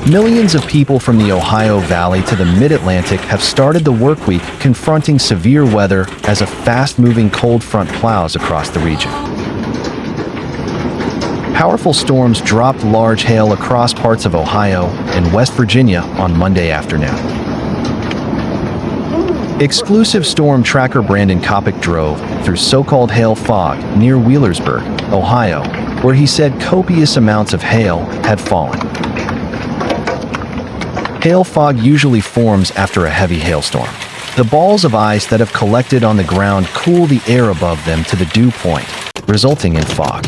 Millions of people from the Ohio Valley to the Mid-Atlantic have started the work week confronting severe weather as a fast-moving cold front plows across the region. Powerful storms dropped large hail across parts of Ohio and West Virginia on Monday afternoon. Exclusive storm tracker Brandon Kopic drove through so-called hail fog near Wheelersburg, Ohio, where he said copious amounts of hail had fallen. Hail fog usually forms after a heavy hailstorm. The balls of ice that have collected on the ground cool the air above them to the dew point, resulting in fog.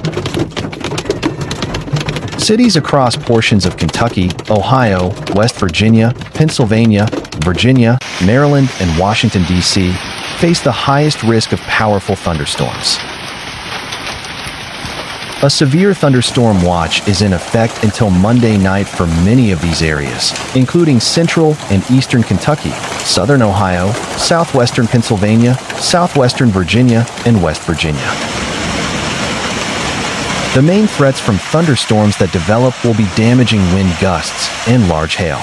Cities across portions of Kentucky, Ohio, West Virginia, Pennsylvania, Virginia, Maryland, and Washington, D.C. face the highest risk of powerful thunderstorms. A severe thunderstorm watch is in effect until Monday night for many of these areas, including central and eastern Kentucky, southern Ohio, southwestern Pennsylvania, southwestern Virginia, and West Virginia. The main threats from thunderstorms that develop will be damaging wind gusts and large hail.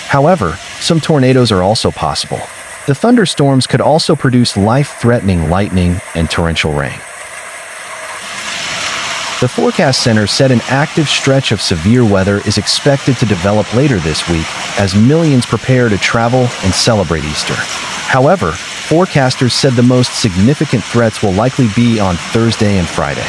However, some tornadoes are also possible. The thunderstorms could also produce life-threatening lightning and torrential rain. The Forecast Center said an active stretch of severe weather is expected to develop later this week as millions prepare to travel and celebrate Easter. However, forecasters said the most significant threats will likely be on Thursday and Friday.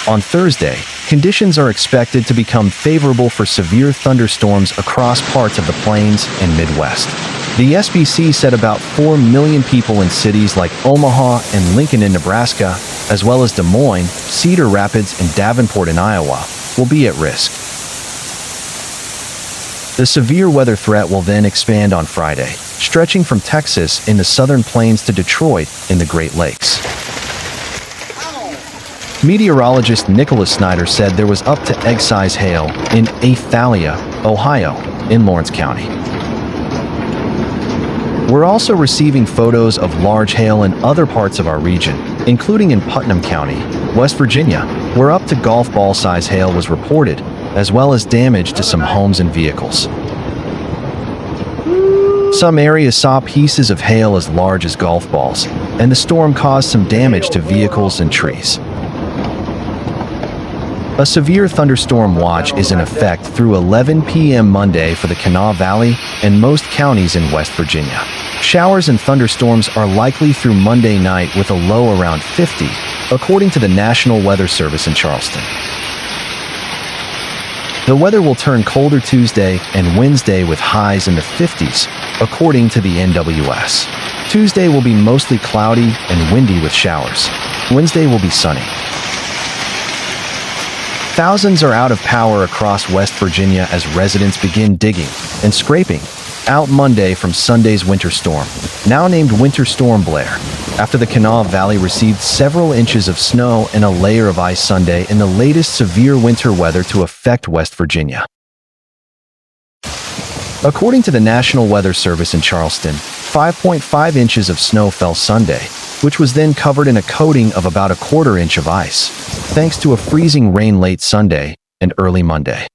On Thursday, conditions are expected to become favorable for severe thunderstorms across parts of the Plains and Midwest. The SPC said about 4 million people in cities like Omaha and Lincoln in Nebraska, as well as Des Moines, Cedar Rapids, and Davenport in Iowa, will be at risk. The severe weather threat will then expand on Friday, stretching from Texas in the southern plains to Detroit in the Great Lakes. Meteorologist Nicholas Snyder said there was up to egg-size hail in Athalia, Ohio, in Lawrence County. We're also receiving photos of large hail in other parts of our region, including in Putnam County, West Virginia, where up to golf ball size hail was reported, as well as damage to some homes and vehicles. Some areas saw pieces of hail as large as golf balls, and the storm caused some damage to vehicles and trees. A severe thunderstorm watch is in effect through 11 p.m. Monday for the Kanawha Valley and most counties in West Virginia. Showers and thunderstorms are likely through Monday night with a low around 50, according to the National Weather Service in Charleston. The weather will turn colder Tuesday and Wednesday with highs in the 50s, according to the NWS. Tuesday will be mostly cloudy and windy with showers. Wednesday will be sunny. Thousands are out of power across West Virginia as residents begin digging and scraping out Monday from Sunday's winter storm, now named Winter Storm Blair, after the Kanawha Valley received several inches of snow and a layer of ice Sunday in the latest severe winter weather to affect West Virginia. According to the National Weather Service in Charleston, 5.5 inches of snow fell Sunday, which was then covered in a coating of about a quarter inch of ice, thanks to a freezing rain late Sunday and early Monday.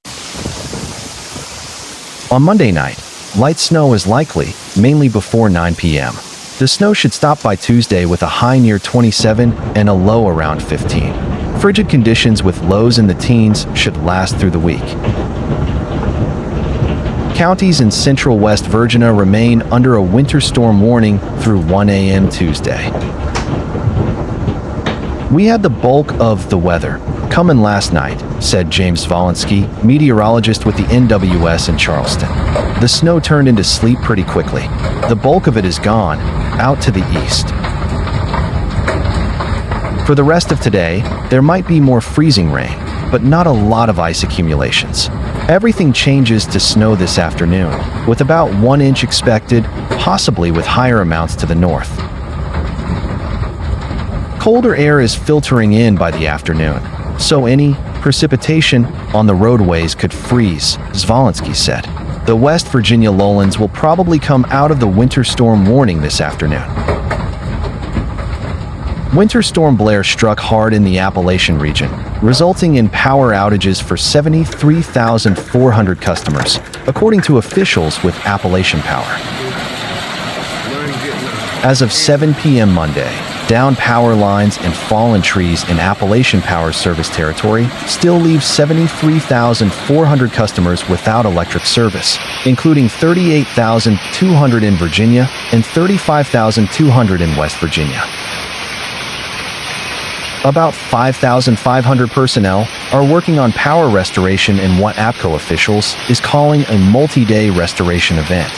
On Monday night, light snow is likely, mainly before 9 p.m. The snow should stop by Tuesday with a high near 27 and a low around 15. Frigid conditions with lows in the teens should last through the week. Counties in central West Virginia remain under a winter storm warning through 1 a.m. Tuesday. We had the bulk of the weather coming last night, said James Volensky, meteorologist with the NWS in Charleston. The snow turned into sleet pretty quickly. The bulk of it is gone, out to the east. For the rest of today, there might be more freezing rain, but not a lot of ice accumulations. Everything changes to snow this afternoon, with about 1 inch expected, possibly with higher amounts to the north. Colder air is filtering in by the afternoon, so any precipitation on the roadways could freeze, Zvolensky said. The West Virginia lowlands will probably come out of the winter storm warning this afternoon. Winter Storm Blair struck hard in the Appalachian region, resulting in power outages for 73,400 customers, according to officials with Appalachian Power. As of 7 p.m. Monday, downed power lines and fallen trees in Appalachian Power service territory still leave 73,400 customers without electric service, including 38,200 in Virginia and 35,200 in West Virginia. About 5,500 personnel are working on power restoration in what APCO officials is calling a multi-day restoration event.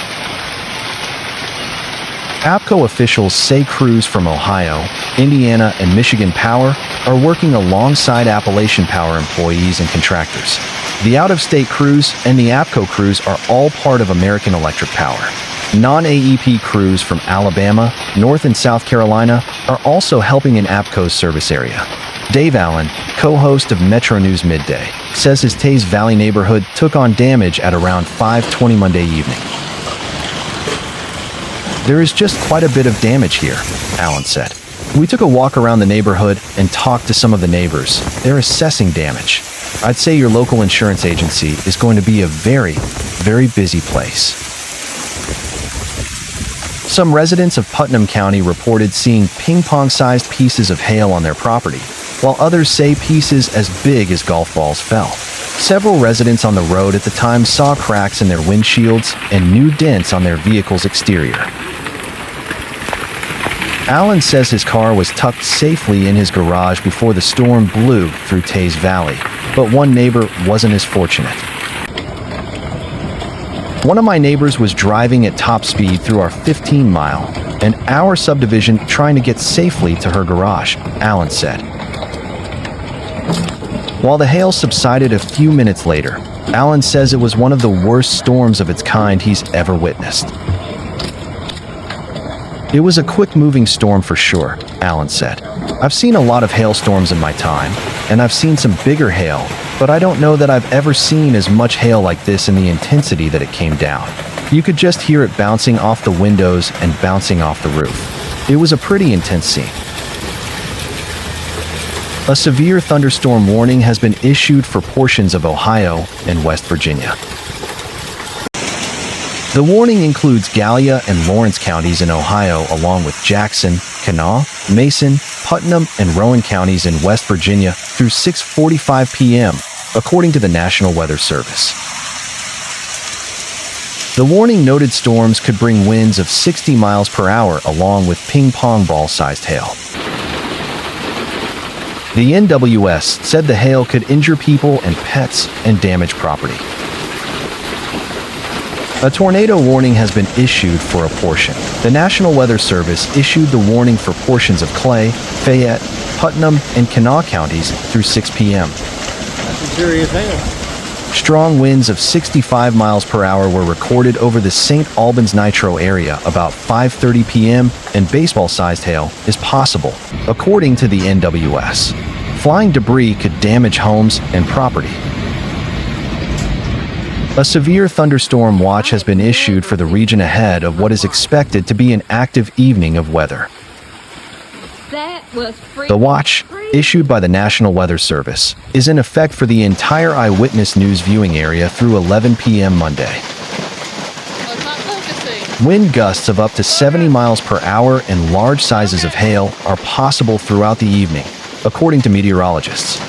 APCO officials say crews from Ohio, Indiana, and Michigan Power are working alongside Appalachian Power employees and contractors. The out-of-state crews and the APCO crews are all part of American Electric Power. Non-AEP crews from Alabama, North and South Carolina are also helping in APCO's service area. Dave Allen, co-host of Metro News Midday, says his Taze Valley neighborhood took on damage at around 5:20 Monday evening. "There is just quite a bit of damage here," Allen said. "We took a walk around the neighborhood and talked to some of the neighbors. They're assessing damage. I'd say your local insurance agency is going to be a very, very busy place." Some residents of Putnam County reported seeing ping-pong-sized pieces of hail on their property, while others say pieces as big as golf balls fell. Several residents on the road at the time saw cracks in their windshields and new dents on their vehicle's exterior. Allen says his car was tucked safely in his garage before the storm blew through Taze Valley, but one neighbor wasn't as fortunate. "One of my neighbors was driving at top speed through our 15-mile and hour subdivision trying to get safely to her garage," Allen said. While the hail subsided a few minutes later, Allen says it was one of the worst storms of its kind he's ever witnessed. "It was a quick-moving storm for sure," Allen said. "I've seen a lot of hailstorms in my time, and I've seen some bigger hail, but I don't know that I've ever seen as much hail like this in the intensity that it came down. You could just hear it bouncing off the windows and bouncing off the roof. It was a pretty intense scene." A severe thunderstorm warning has been issued for portions of Ohio and West Virginia. The warning includes Gallia and Lawrence counties in Ohio, along with Jackson, Kanawha, Mason, Putnam, and Rowan counties in West Virginia through 6:45 p.m., according to the National Weather Service. The warning noted storms could bring winds of 60 miles per hour along with ping-pong ball-sized hail. The NWS said the hail could injure people and pets and damage property. A tornado warning has been issued for a portion. The National Weather Service issued the warning for portions of Clay, Fayette, Putnam, and Kanawha counties through 6 p.m. That's a serious hail. Strong winds of 65 miles per hour were recorded over the St. Albans Nitro area about 5:30 p.m., and baseball-sized hail is possible, according to the NWS. Flying debris could damage homes and property. A severe thunderstorm watch has been issued for the region ahead of what is expected to be an active evening of weather. The watch, issued by the National Weather Service, is in effect for the entire Eyewitness News viewing area through 11 p.m. Monday. Wind gusts of up to 70 miles per hour and large sizes of hail are possible throughout the evening, according to meteorologists.